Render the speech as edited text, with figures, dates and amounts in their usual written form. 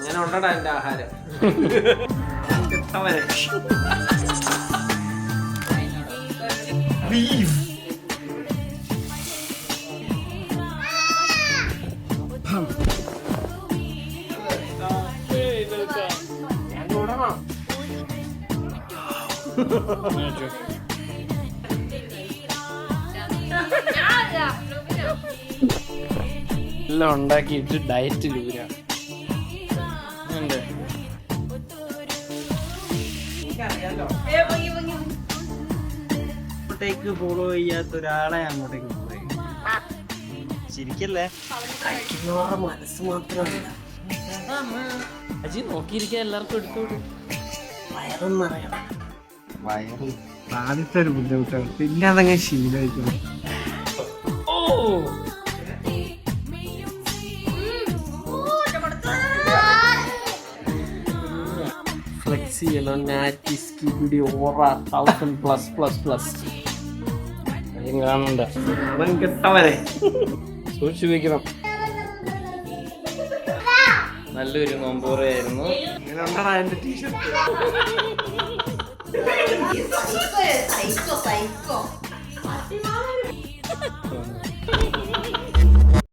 അങ്ങനെ ഉണ്ടടാ എന്റെ ആഹാരം. എല്ലാം ഉണ്ടാക്കിയിട്ട് ഡയറ്റിൽ ഊരാ. അങ്ങോട്ടേക്ക് ഫോളോ ചെയ്യാത്ത ഒരാളെ അങ്ങോട്ടേക്ക് ഫോളോ ചെയ്യും. ശരിക്കല്ലേ? മനസ്സ് മാത്രമല്ല അജി നോക്കിയിരിക്കാൻ എല്ലാവർക്കും എടുത്തോളൂ. വയറൊന്നറിയണം. വയറ് ആദ്യത്തെ ഒരു ബുദ്ധിമുട്ടാണ്, പിന്നെ അതങ്ങനെ ശീലമായിരിക്കും. ഓ ഫ്ലെക്സ് ചെയ്യണം. നാറ്റി സ്കിബിഡി ഓറ 1000+++. കാണണ്ട, അവൻ കെട്ടവരെ സൂക്ഷിച്ചു വെക്കണം. നല്ലൊരു നോമ്പോറയായിരുന്നു. ഇങ്ങനെ ഉണ്ടടാ എന്റെ ടീഷർട്ട്. സൈക്കോ